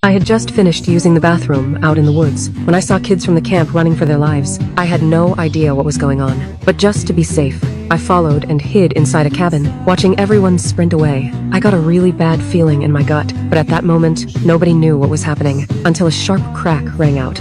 I had just finished using the bathroom out in the woods when I saw kids from the camp running for their lives. I had no idea what was going on, but just to be safe, I followed and hid inside a cabin, watching everyone sprint away. I got a really bad feeling in my gut, but at that moment, nobody knew what was happening until a sharp crack rang out.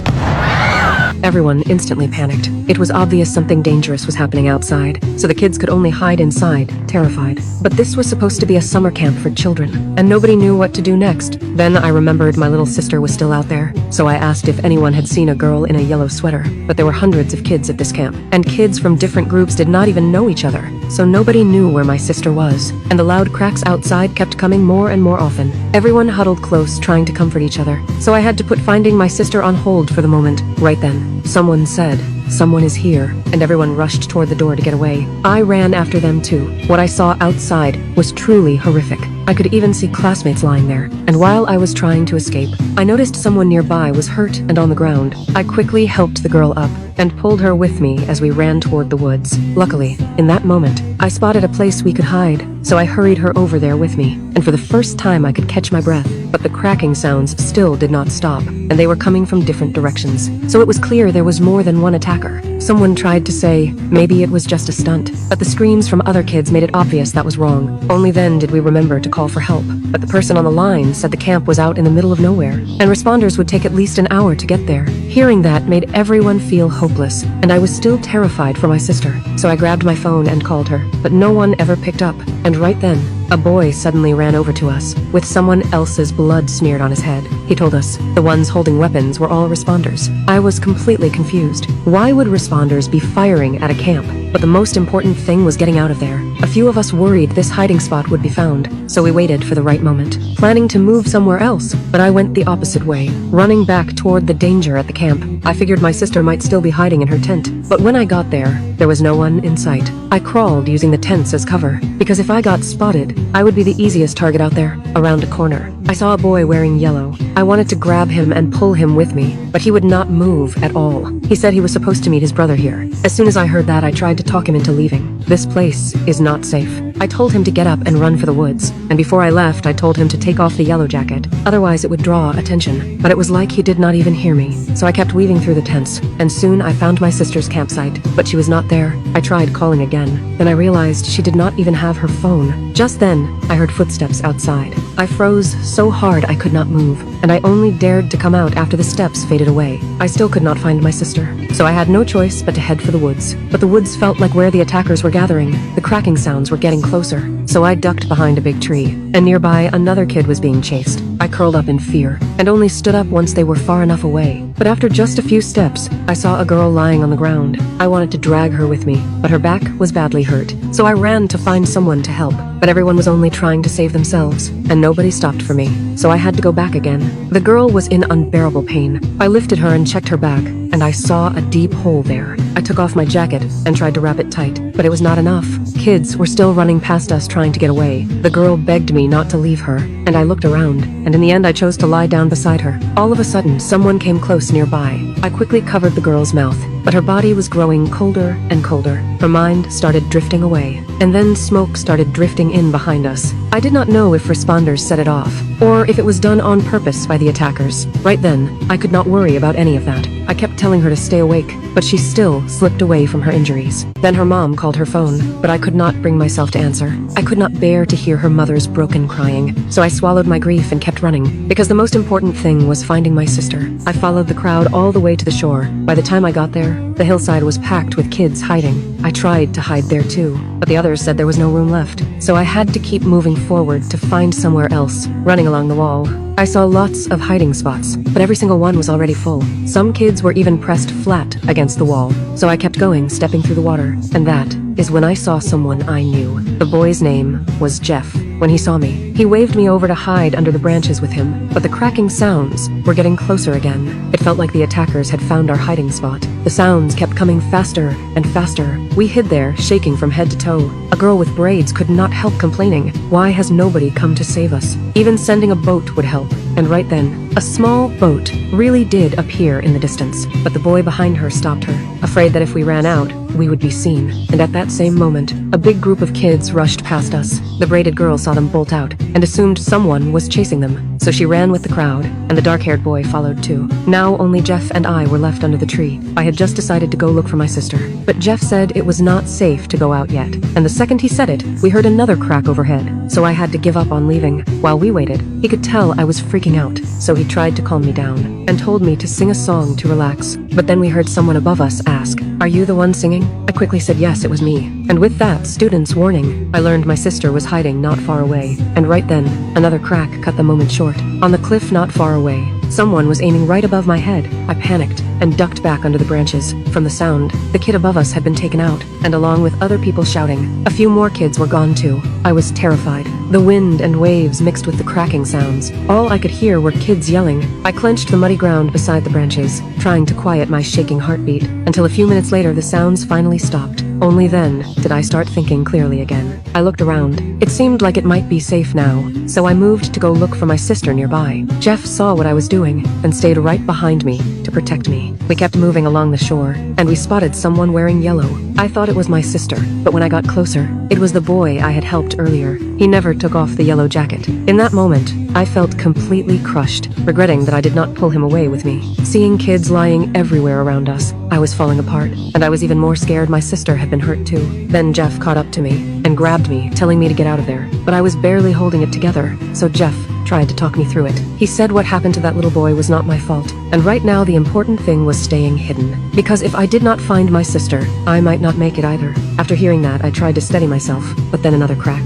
Everyone instantly panicked. It was obvious something dangerous was happening outside, so the kids could only hide inside, terrified. But this was supposed to be a summer camp for children, and nobody knew what to do next. Then I remembered my little sister was still out there, so I asked if anyone had seen a girl in a yellow sweater. But there were hundreds of kids at this camp, and kids from different groups did not even know each other, so nobody knew where my sister was, and the loud cracks outside kept coming more and more often. Everyone huddled close, trying to comfort each other, so I had to put finding my sister on hold for the moment. Right then, someone said, "Someone is here," and everyone rushed toward the door to get away. I ran after them too. What I saw outside was truly horrific. I could even see classmates lying there, and while I was trying to escape, I noticed someone nearby was hurt and on the ground. I quickly helped the girl up and pulled her with me as we ran toward the woods. Luckily, in that moment, I spotted a place we could hide, so I hurried her over there with me, and for the first time I could catch my breath. But the cracking sounds still did not stop, and they were coming from different directions, so it was clear there was more than one attacker. Someone tried to say maybe it was just a stunt, but the screams from other kids made it obvious that was wrong. Only then did we remember to call for help, but the person on the line said the camp was out in the middle of nowhere, and responders would take at least an hour to get there. Hearing that made everyone feel hopeless, and I was still terrified for my sister, so I grabbed my phone and called her, but no one ever picked up, and right then, a boy suddenly ran over to us, with someone else's blood smeared on his head. He told us the ones holding weapons were all responders. I was completely confused. Why would responders be firing at a camp? But the most important thing was getting out of there. A few of us worried this hiding spot would be found, so we waited for the right moment, planning to move somewhere else, but I went the opposite way, running back toward the danger at the camp. I figured my sister might still be hiding in her tent, but when I got there was no one in sight. I crawled using the tents as cover, because if I got spotted, I would be the easiest target out there, around a corner. I saw a boy wearing yellow. I wanted to grab him and pull him with me, but he would not move at all. He said he was supposed to meet his brother here. As soon as I heard that, I tried to talk him into leaving. This place is not safe. I told him to get up and run for the woods, and before I left, I told him to take off the yellow jacket, otherwise it would draw attention. But it was like he did not even hear me, so I kept weaving through the tents, and soon I found my sister's campsite, but she was not there. I tried calling again, then I realized she did not even have her phone. Just then, I heard footsteps outside. I froze so hard I could not move, and I only dared to come out after the steps faded away. I still could not find my sister, so I had no choice but to head for the woods. But the woods felt like where the attackers were gathering. The cracking sounds were getting closer, so I ducked behind a big tree, and nearby another kid was being chased. I curled up in fear, and only stood up once they were far enough away. But after just a few steps, I saw a girl lying on the ground. I wanted to drag her with me, but her back was badly hurt, so I ran to find someone to help. But everyone was only trying to save themselves, and nobody stopped for me, so I had to go back again. The girl was in unbearable pain. I lifted her and checked her back, and I saw a deep hole there. I took off my jacket and tried to wrap it tight, but it was not enough. Kids were still running past us trying to get away. The girl begged me not to leave her, and I looked around, and in the end I chose to lie down beside her. All of a sudden, someone came close nearby. I quickly covered the girl's mouth, but her body was growing colder and colder. Her mind started drifting away, and then smoke started drifting in behind us. I did not know if responders set it off, or if it was done on purpose by the attackers. Right then, I could not worry about any of that. I kept telling her to stay awake, but she still slipped away from her injuries. Then her mom called her phone, but I could not bring myself to answer. I could not bear to hear her mother's broken crying, so I swallowed my grief and kept running, because the most important thing was finding my sister. I followed the crowd all the way to the shore. By the time I got there, the hillside was packed with kids hiding. I tried to hide there too, but the others said there was no room left, so I had to keep moving forward to find somewhere else, running along the wall. I saw lots of hiding spots, but every single one was already full. Some kids were even pressed flat against the wall, so I kept going, stepping through the water, and that is when I saw someone I knew. The boy's name was Jeff. When he saw me, he waved me over to hide under the branches with him, but the cracking sounds were getting closer again. It felt like the attackers had found our hiding spot. The sounds kept coming faster and faster. We hid there, shaking from head to toe. A girl with braids could not help complaining. Why has nobody come to save us? Even sending a boat would help. And right then, a small boat really did appear in the distance, but the boy behind her stopped her, afraid that if we ran out, we would be seen. And at that same moment, a big group of kids rushed past us. The braided girl saw them bolt out and assumed someone was chasing them. So she ran with the crowd, and the dark-haired boy followed too. Now only Jeff and I were left under the tree. I had just decided to go look for my sister, but Jeff said it was not safe to go out yet. And the second he said it, we heard another crack overhead. So I had to give up on leaving. While we waited, he could tell I was freaking out. So he tried to calm me down and told me to sing a song to relax. But then we heard someone above us ask, "Are you the one singing?" I quickly said yes, it was me. And with that student's warning, I learned my sister was hiding not far away. And right then, another crack cut the moment short. On the cliff not far away, someone was aiming right above my head. I panicked and ducked back under the branches. From the sound, the kid above us had been taken out, and along with other people shouting, a few more kids were gone too. I was terrified. The wind and waves mixed with the cracking sounds. All I could hear were kids yelling. I clenched the muddy ground beside the branches, trying to quiet my shaking heartbeat, until a few minutes later the sounds finally stopped. Only then did I start thinking clearly again. I looked around. It seemed like it might be safe now, so I moved to go look for my sister nearby. Jeff saw what I was doing and stayed right behind me to protect me. We kept moving along the shore, and we spotted someone wearing yellow. I thought it was my sister, but when I got closer, it was the boy I had helped earlier. He never took off the yellow jacket. In that moment, I felt completely crushed, regretting that I did not pull him away with me. Seeing kids lying everywhere around us, I was falling apart, and I was even more scared my sister had been hurt too. Then Jeff caught up to me and grabbed me, telling me to get out of there. But I was barely holding it together, so Jeff tried to talk me through it. He said what happened to that little boy was not my fault, and right now the important thing was staying hidden. Because if I did not find my sister, I might not make it either. After hearing that, I tried to steady myself, but then another crack,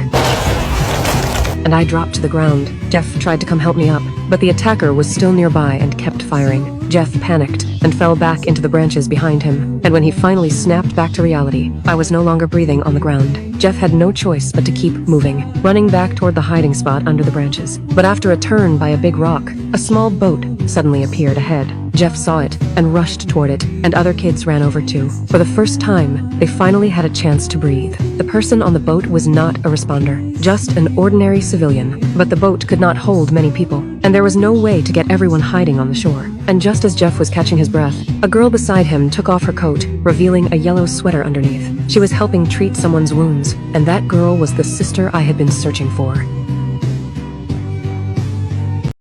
and I dropped to the ground. Jeff tried to come help me up, but the attacker was still nearby and kept firing. Jeff panicked and fell back into the branches behind him, and when he finally snapped back to reality, I was no longer breathing on the ground. Jeff had no choice but to keep moving, running back toward the hiding spot under the branches. But after a turn by a big rock, a small boat suddenly appeared ahead. Jeff saw it and rushed toward it, and other kids ran over too. For the first time, they finally had a chance to breathe. The person on the boat was not a responder, just an ordinary civilian. But the boat could not hold many people, and there was no way to get everyone hiding on the shore. And just as Jeff was catching his breath, a girl beside him took off her coat, revealing a yellow sweater underneath. She was helping treat someone's wounds, and that girl was the sister I had been searching for.